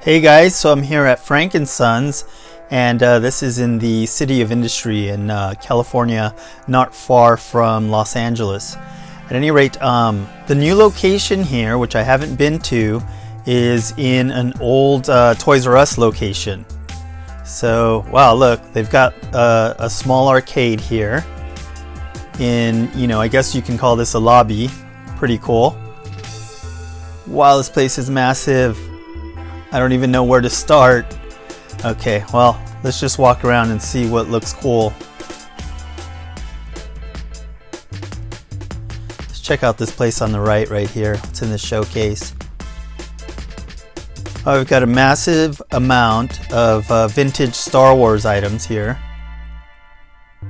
Hey guys, so I'm here at Frank & Sons, and this is in the City of Industry in California, not far from Los Angeles. At any rate, the new location here, which I haven't been to, is in an old Toys R Us location. So, wow, look, they've got a small arcade here in, I guess you can call this a lobby. Pretty cool. Wow, this place is massive. I don't even know where to start. Okay, well, let's just walk around and see what looks cool. Let's check out this place on the right here. It's in the showcase. Oh, we've got a massive amount of vintage Star Wars items here.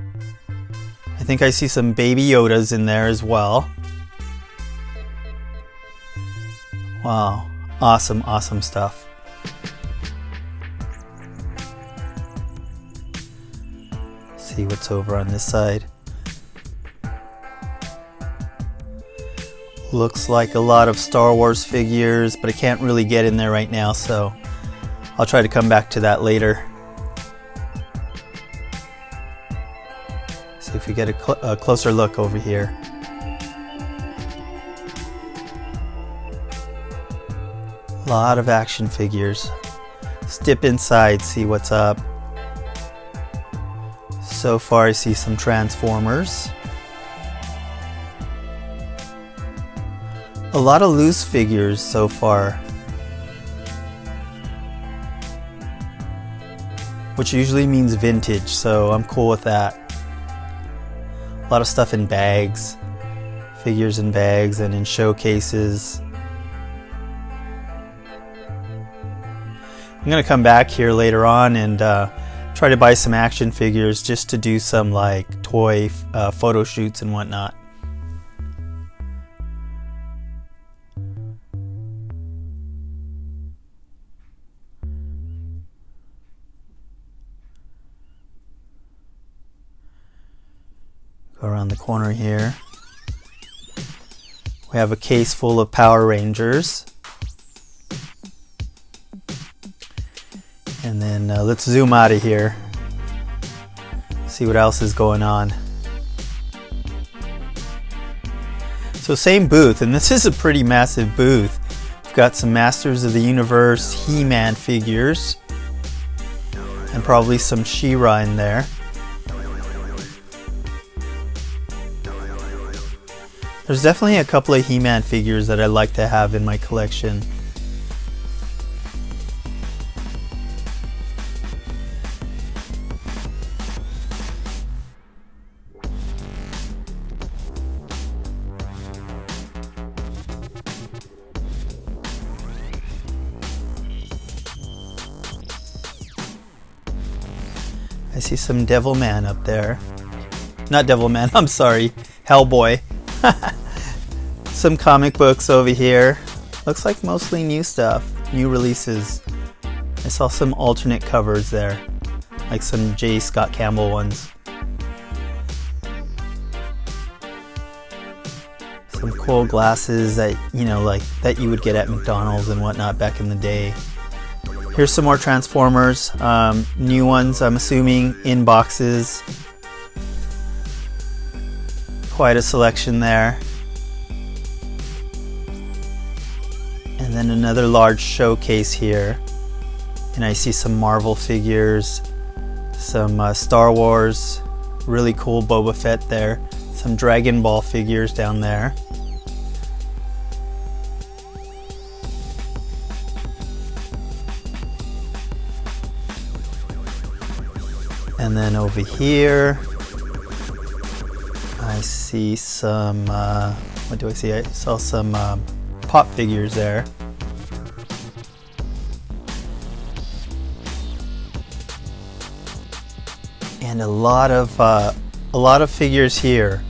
I think I see some Baby Yodas in there as well. Wow, awesome, awesome stuff. See what's over on this side. Looks like a lot of Star Wars figures, but I can't really get in there right now, so I'll try to come back to that later. See if we get a closer look over here. A lot of action figures. Let's dip inside, see what's up. So far I see some Transformers. A lot of loose figures so far, which usually means vintage, so I'm cool with that. A lot of stuff in bags, figures in bags and in showcases. I'm gonna come back here later on and try to buy some action figures just to do some like toy photo shoots and whatnot. Go around the corner here. We have a case full of Power Rangers. And then let's zoom out of here, see what else is going on. So same booth, and this is a pretty massive booth. We've got some Masters of the Universe He-Man figures, and probably some She-Ra in there. There's definitely a couple of He-Man figures that I like to have in my collection. I see some Devilman up there. Not Devilman, I'm sorry, Hellboy. Some comic books over here. Looks like mostly new stuff, new releases. I saw some alternate covers there, like some J. Scott Campbell ones. Some cool glasses that, like that you would get at McDonald's and whatnot back in the day. Here's some more Transformers, new ones I'm assuming in boxes. Quite a selection there. And then another large showcase here. And I see some Marvel figures, some Star Wars, really cool Boba Fett there, some Dragon Ball figures down there. And then over here, I see some, what do I see? I saw some pop figures there. And a lot of figures here,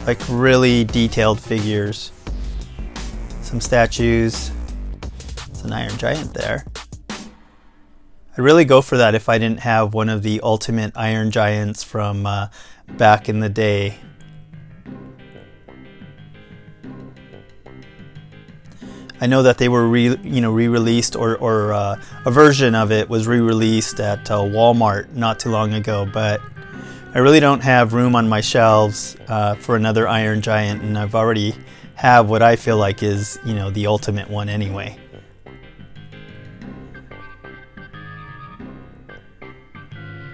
like really detailed figures. Some statues. It's an Iron Giant there. I'd really go for that if I didn't have one of the Ultimate Iron Giants from back in the day. I know that they were re-released, or a version of it was re-released at Walmart not too long ago, but I really don't have room on my shelves for another Iron Giant, and I've already have what I feel like is, the ultimate one anyway.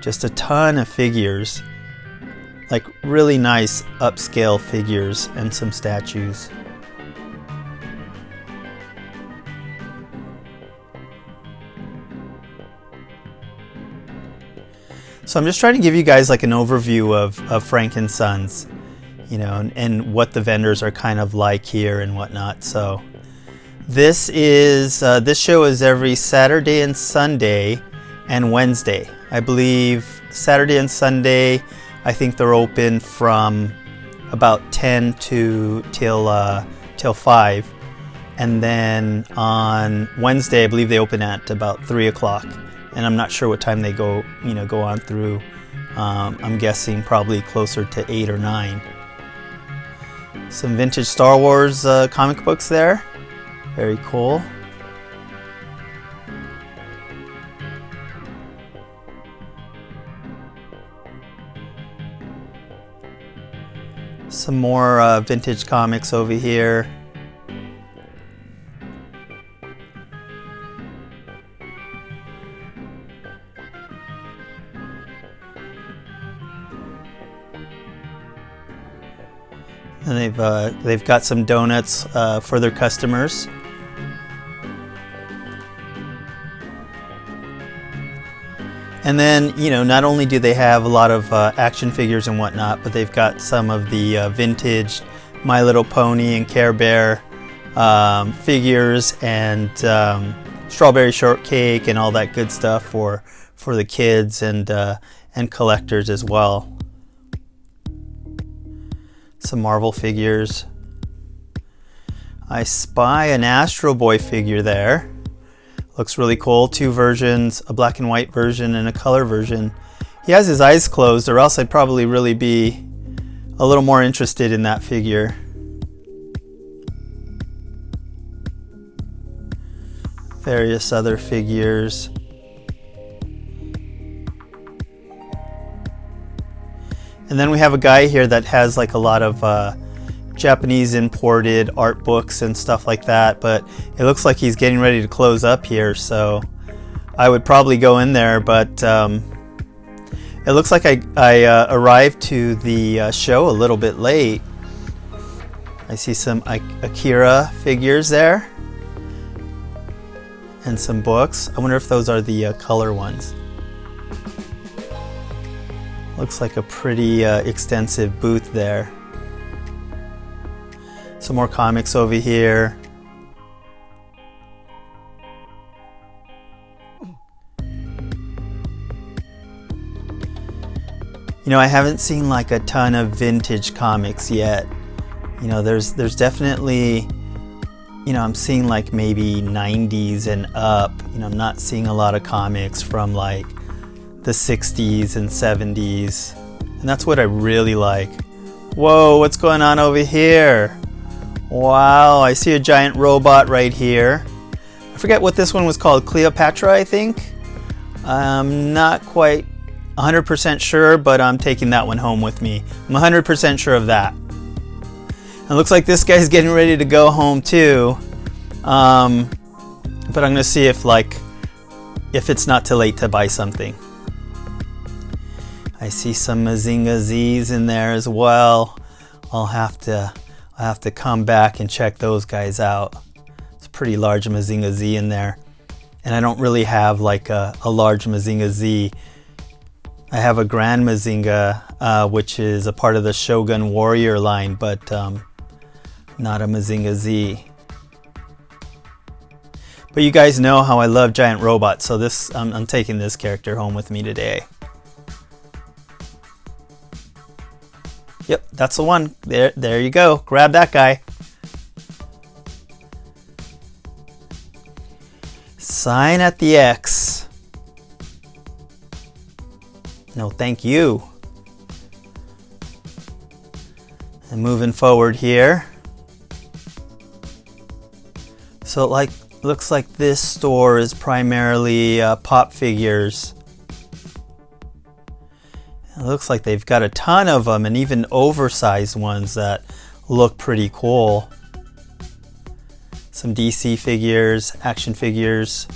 Just a ton of figures, like really nice upscale figures and some statues. So I'm just trying to give you guys like an overview of Frank & Sons, and what the vendors are kind of like here and whatnot. So this show is every Saturday and Sunday and Wednesday. I believe Saturday and Sunday, I think they're open from about 10 till 5, and then on Wednesday I believe they open at about 3 o'clock. And I'm not sure what time they go on through. I'm guessing probably closer to 8 or 9. Some vintage Star Wars comic books there. Very cool. Some more vintage comics over here. And they've got some donuts for their customers. And then, not only do they have a lot of action figures and whatnot, but they've got some of the vintage My Little Pony and Care Bear figures, and strawberry shortcake and all that good stuff for the kids and collectors as well. Some Marvel figures. I spy an Astro Boy figure there. Looks really cool. 2 versions, a black and white version and a color version. He has his eyes closed, or else I'd probably really be a little more interested in that figure. Various other figures. And then we have a guy here that has like a lot of Japanese imported art books and stuff like that, but it looks like he's getting ready to close up here, so I would probably go in there, but it looks like I arrived to the show a little bit late. I see some Akira figures there and some books. I wonder if those are the color ones. Looks like a pretty extensive booth there. Some more comics over here. I haven't seen like a ton of vintage comics yet. There's definitely, I'm seeing like maybe 90s and up. I'm not seeing a lot of comics from like the 60s and 70s, and that's what I really like. Whoa, what's going on over here? Wow, I see a giant robot right here. I forget what this one was called, Cleopatra, I think. I'm not quite 100% sure, but I'm taking that one home with me. I'm 100% sure of that. It looks like this guy's getting ready to go home too. But I'm gonna see if it's not too late to buy something. I see some Mazinga Z's in there as well. I'll have to come back and check those guys out. It's a pretty large Mazinga Z in there. And I don't really have like a large Mazinga Z. I have a Grand Mazinga, which is a part of the Shogun Warrior line, but not a Mazinga Z. But you guys know how I love giant robots, so I'm taking this character home with me today. Yep, that's the one. There you go. Grab that guy. Sign at the X. No, thank you. And moving forward here. So it looks like this store is primarily pop figures. It looks like they've got a ton of them, and even oversized ones that look pretty cool. Some DC figures, action figures.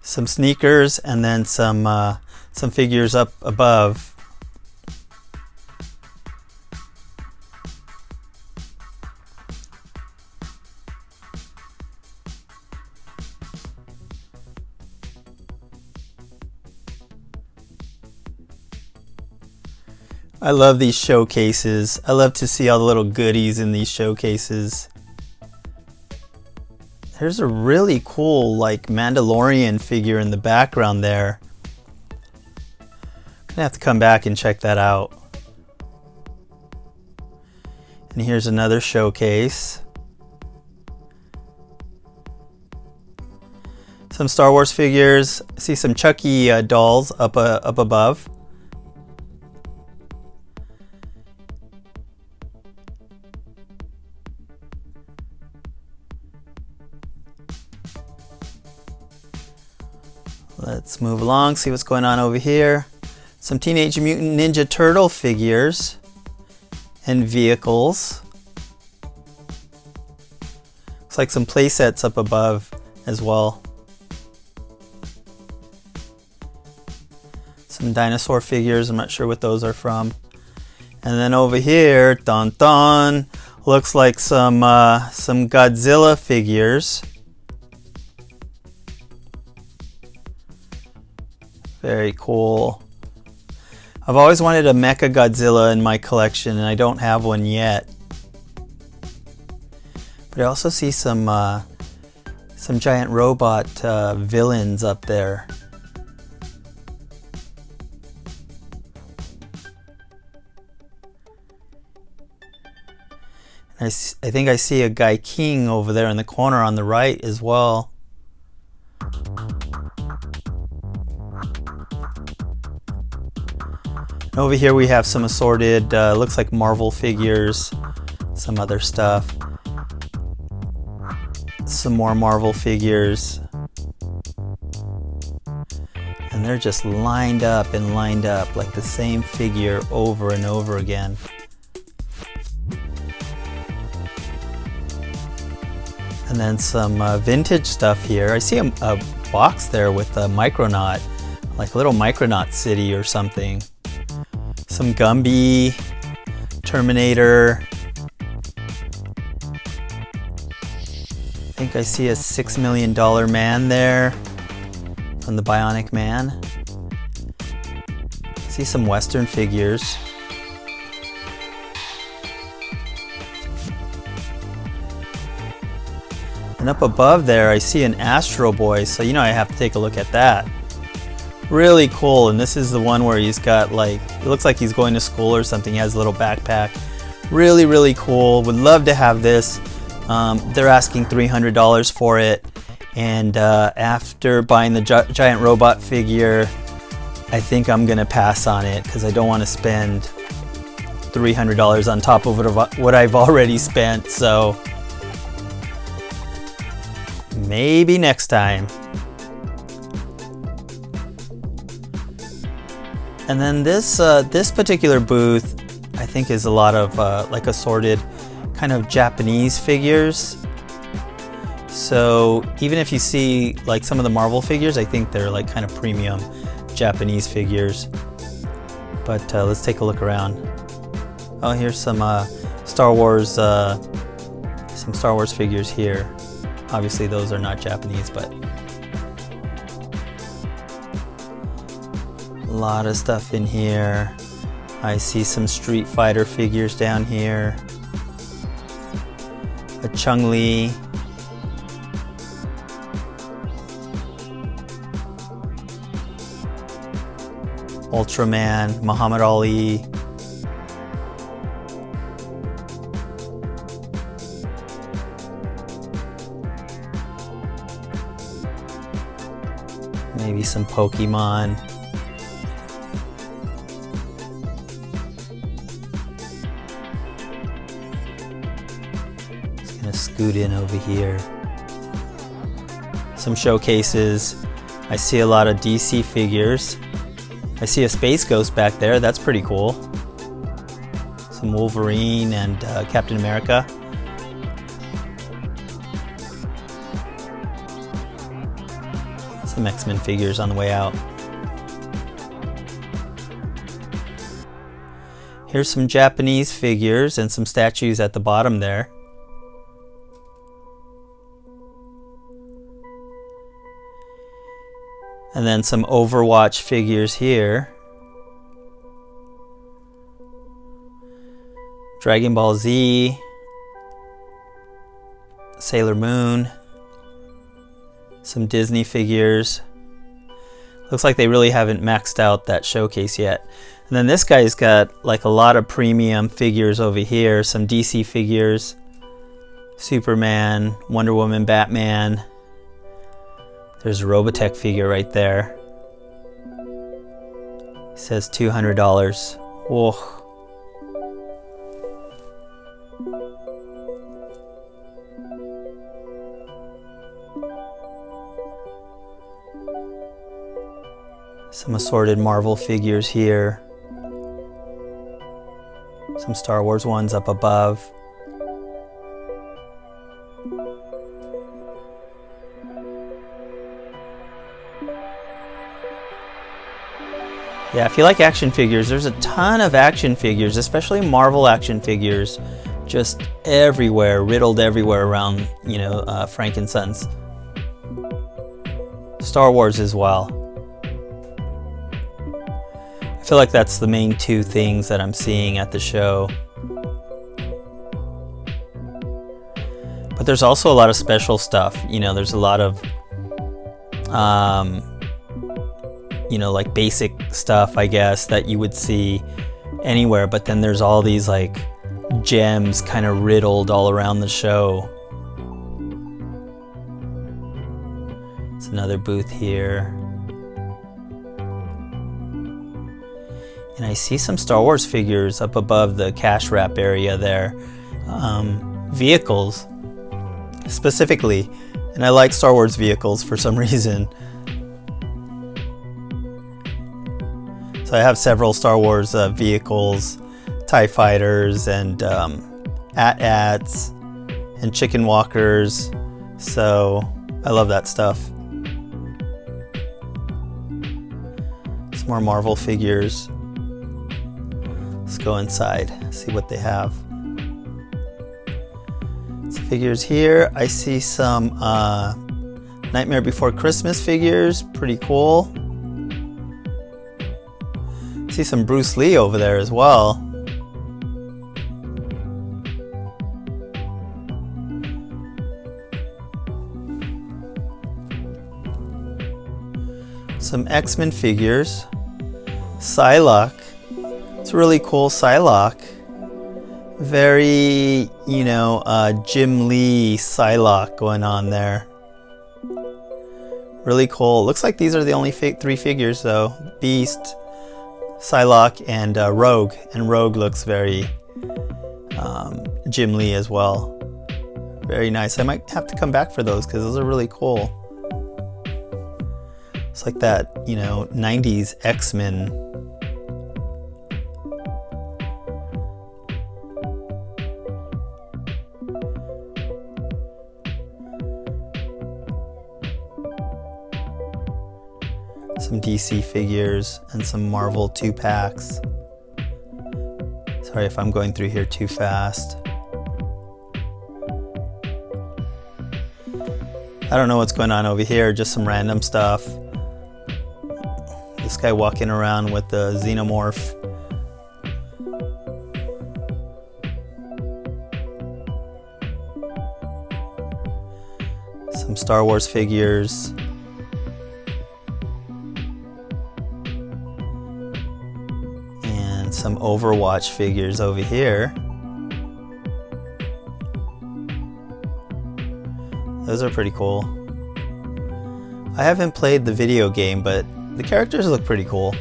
Some sneakers, and then some figures up above. I love these showcases. I love to see all the little goodies in these showcases. There's a really cool like Mandalorian figure in the background there. I'm gonna have to come back and check that out. And here's another showcase. Some Star Wars figures. I see some Chucky dolls up above. Let's move along, see what's going on over here. Some Teenage Mutant Ninja Turtle figures and vehicles. Looks like some play sets up above as well. Some dinosaur figures, I'm not sure what those are from. And then over here, dun dun, looks like some Godzilla figures. Very cool. I've always wanted a Mecha Godzilla in my collection, and I don't have one yet. But I also see some giant robot villains up there. I think I see a Guy King over there in the corner on the right as well. Over here we have some assorted, looks like Marvel figures, some other stuff. Some more Marvel figures. And they're just lined up and lined up like the same figure over and over again. And then some vintage stuff here. I see a box there with a Micronaut, like a little Micronaut city or something. Some Gumby, Terminator. I think I see a $6 million man there from the Bionic Man. I see some Western figures. And up above there I see an Astro Boy, so you know I have to take a look at that. Really cool, and this is the one where he's got like, it looks like he's going to school or something. He has a little backpack. Really, really cool. Would love to have this. They're asking $300 for it, and after buying the giant robot figure, I think I'm gonna pass on it because I don't want to spend $300 on top of what I've already spent. So maybe next time. And then this particular booth, I think, is a lot of like assorted kind of Japanese figures. So even if you see like some of the Marvel figures, I think they're like kind of premium Japanese figures. But let's take a look around. Oh, here's some Star Wars figures here. Obviously those are not Japanese, but a lot of stuff in here. I see some Street Fighter figures down here. A Chun-Li. Ultraman, Muhammad Ali. Maybe some Pokemon. gonna scoot in over here. Some showcases. I see a lot of DC figures. I see a Space Ghost back there. That's pretty cool. Some Wolverine and Captain America. Some X-Men figures on the way out. Here's some Japanese figures and some statues at the bottom there. And then some Overwatch figures here. Dragon Ball Z. Sailor Moon. Some Disney figures. Looks like they really haven't maxed out that showcase yet. And then this guy's got like a lot of premium figures over here. Some DC figures. Superman, Wonder Woman, Batman. There's a Robotech figure right there. It says $200. Whoa. Some assorted Marvel figures here. Some Star Wars ones up above. Yeah, if you like action figures, there's a ton of action figures, especially Marvel action figures, just everywhere, riddled everywhere around, Frank and Sons. Star Wars as well. I feel like that's the main two things that I'm seeing at the show. But there's also a lot of special stuff. There's a lot of, like basic stuff, I guess, that you would see anywhere. But then there's all these like gems kind of riddled all around the show. It's another booth here. And I see some Star Wars figures up above the cash wrap area there. Vehicles, specifically. And I like Star Wars vehicles for some reason. So I have several Star Wars vehicles, TIE Fighters, and AT-ATs, and Chicken Walkers. So I love that stuff. Some more Marvel figures. Let's go inside, see what they have. Some figures here. I see some Nightmare Before Christmas figures, pretty cool. I see some Bruce Lee over there as well. Some X-Men figures. Psylocke. It's a really cool Psylocke. Very, Jim Lee Psylocke going on there. Really cool. Looks like these are the only three figures though. Beast, Psylocke, and Rogue. And Rogue looks very Jim Lee as well. Very nice. I might have to come back for those because those are really cool. It's like that, 90s X-Men. Some DC figures and some Marvel 2-packs. Sorry if I'm going through here too fast. I don't know what's going on over here, just some random stuff. This guy walking around with the Xenomorph. Some Star Wars figures. And some Overwatch figures over here. Those are pretty cool. I haven't played the video game, but the characters look pretty cool.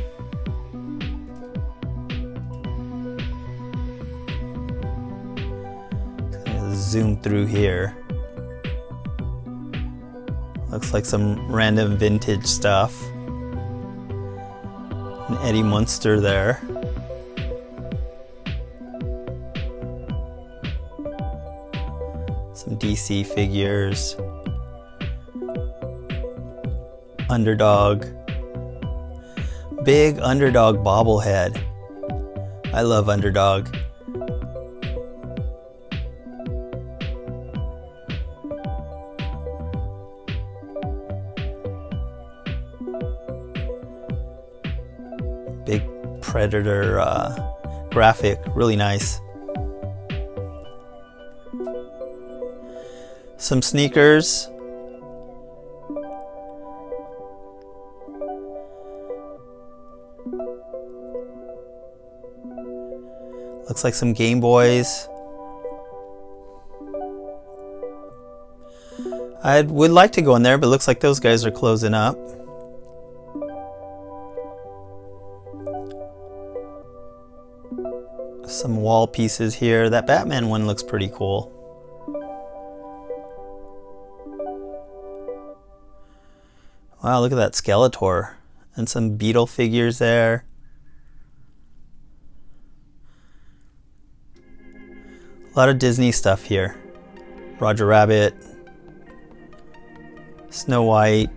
zoom through here. Looks like some random vintage stuff. An Eddie Munster there. Some DC figures. Underdog. Big Underdog bobblehead. I love Underdog. Big Predator graphic, really nice. Some sneakers. Looks like some Game Boys. I would like to go in there, but it looks like those guys are closing up. Some wall pieces here. That Batman one looks pretty cool. Wow, look at that Skeletor. And some Beetle figures there. A lot of Disney stuff here. Roger Rabbit. Snow White.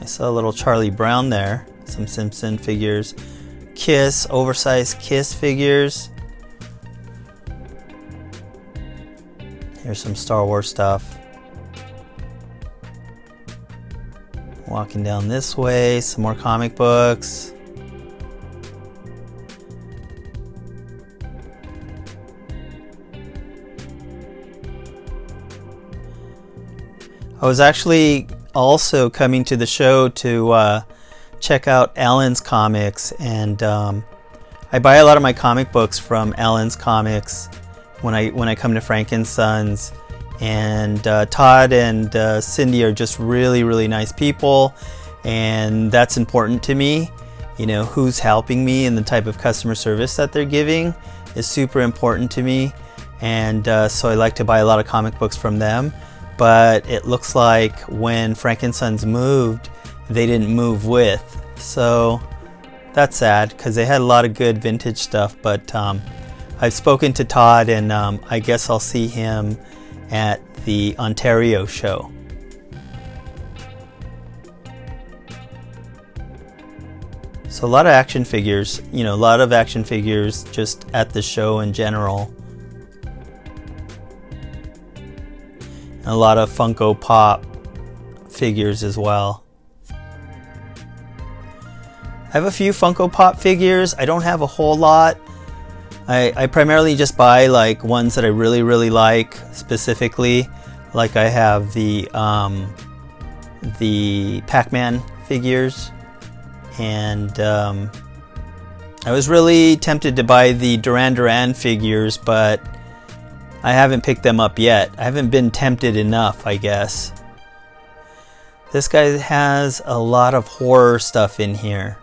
I saw a little Charlie Brown there. Some Simpson figures. Kiss, oversized Kiss figures. Here's some Star Wars stuff. Walking down this way, some more comic books. I was actually also coming to the show to check out Alan's Comics, and I buy a lot of my comic books from Alan's Comics when I come to Frank and Sons. And Todd and Cindy are just really nice people, and that's important to me. You know, who's helping me and the type of customer service that they're giving is super important to me, and so I like to buy a lot of comic books from them. But it looks like when Frank and Sons moved, they didn't move with. So that's sad, because they had a lot of good vintage stuff. But I've spoken to Todd, and I guess I'll see him at the Ontario show. So a lot of action figures, you know, a lot of action figures just at the show in general. And a lot of Funko Pop figures as well. I have a few Funko Pop figures. I don't have a whole lot. I primarily just buy like ones that I really like specifically. Like I have the Pac-Man figures, and I was really tempted to buy the Duran figures, but I haven't picked them up yet. I haven't been tempted enough, I guess. This guy has a lot of horror stuff in here.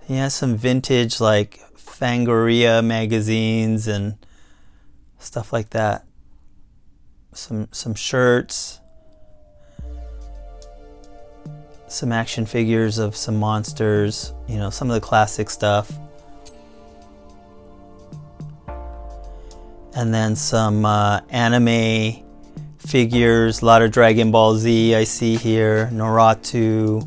He has some vintage like Fangoria magazines and stuff like that. Some shirts. Some action figures of some monsters. You know, some of the classic stuff. And then some anime figures, a lot of Dragon Ball Z I see here, Naruto,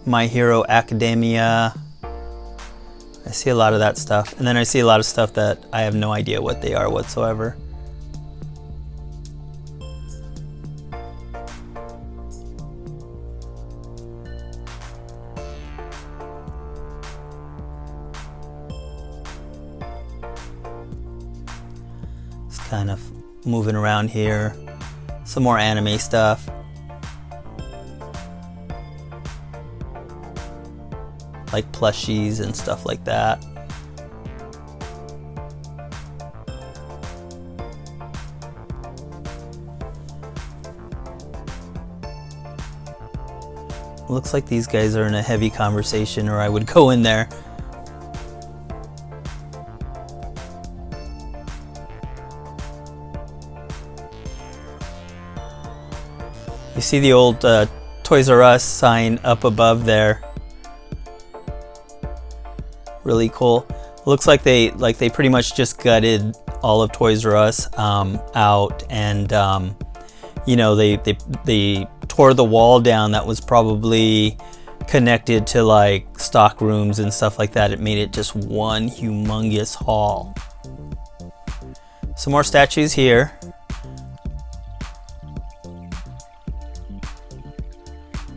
My Hero Academia. I see a lot of that stuff. And then I see a lot of stuff that I have no idea what they are whatsoever. Kind of moving around here. Some more anime stuff. Like plushies and stuff like that. Looks like these guys are in a heavy conversation, or I would go in there. You see the old Toys R Us sign up above there. Really cool. Looks like they pretty much just gutted all of Toys R Us out, and you know, they tore the wall down that was probably connected to like stock rooms and stuff like that. It made it just one humongous hall. Some more statues here.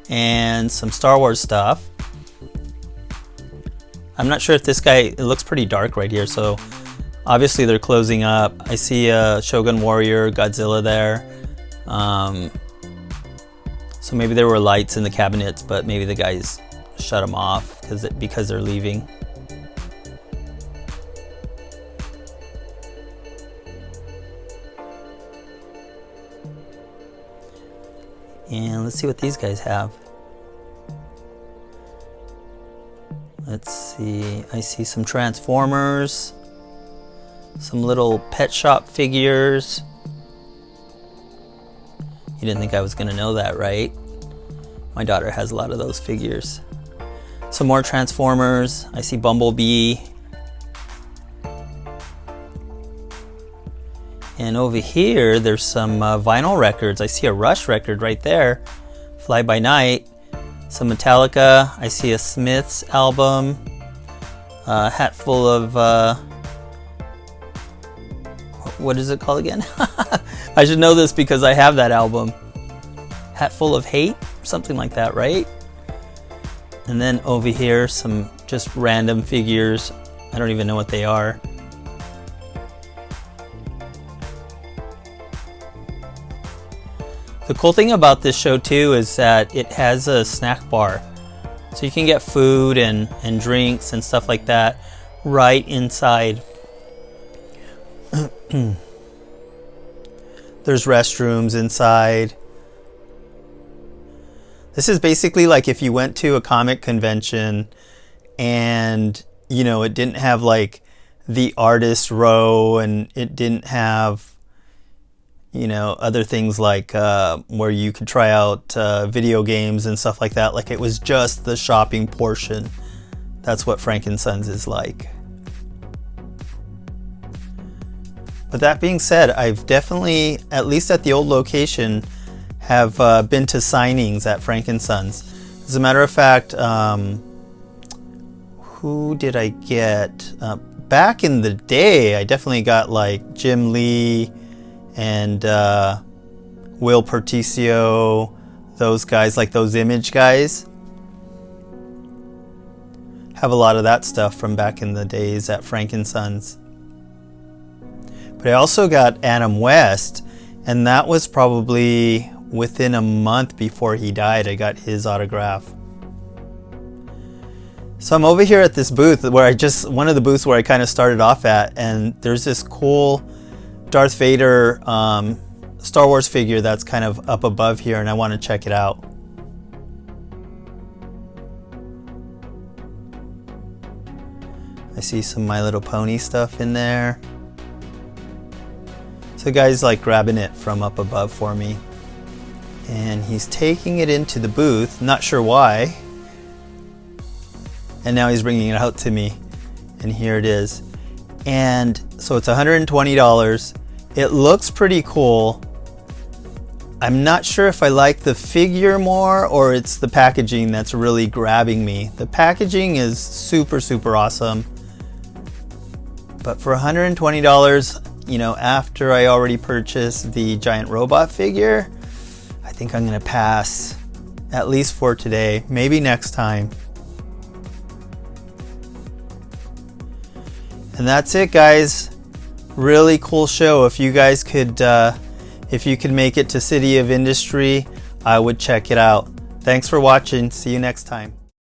And some Star Wars stuff. I'm not sure if this guy, it looks pretty dark right here, so obviously they're closing up. I see a Shogun Warrior, Godzilla there. So maybe there were lights in the cabinets, but maybe the guys shut them off because they're leaving. And let's see what these guys have. Let's see, I see some Transformers, some little pet shop figures. You didn't think I was gonna know that, right? My daughter has a lot of those figures. Some more Transformers. I see Bumblebee. And over here, there's some vinyl records. I see a Rush record right there. Fly By Night. Some Metallica. I see a Smiths album. A hat full of, what is it called again? I should know this because I have that album. Hat Full of Hate, something like that, right? And then over here, some just random figures. I don't even know what they are. The cool thing about this show too is that it has a snack bar. So you can get food and drinks and stuff like that right inside. There's restrooms inside. This is basically like if you went to a comic convention and, you know, it didn't have like the artist row and it didn't have, you know, other things like where you could try out video games and stuff like that. Like it was just the shopping portion. That's what Frank & Sons is like. But that being said, I've definitely, at least at the old location, have been to signings at Frank & Sons. As a matter of fact, who did I get? Back in the day, I definitely got like Jim Lee and Will Perticio, those guys, like those Image guys. Have a lot of that stuff from back in the days at Frank & Sons. But I also got Adam West, and that was probably within a month before he died. I got his autograph. So I'm over here at this booth where one of the booths where I kind of started off at, and there's this cool Darth Vader Star Wars figure that's kind of up above here, and I want to check it out. I see some My Little Pony stuff in there. So the guy's like grabbing it from up above for me. And he's taking it into the booth, not sure why. And now he's bringing it out to me. And here it is. And so it's $120. It looks pretty cool. I'm not sure if I like the figure more or it's the packaging that's really grabbing me. The packaging is super, super awesome. But for $120, you know, after I already purchased the giant robot figure, I think I'm gonna pass, at least for today, maybe next time. And that's it, guys. Really cool show. If you guys could, if you could make it to City of Industry, I would check it out. Thanks for watching. See you next time.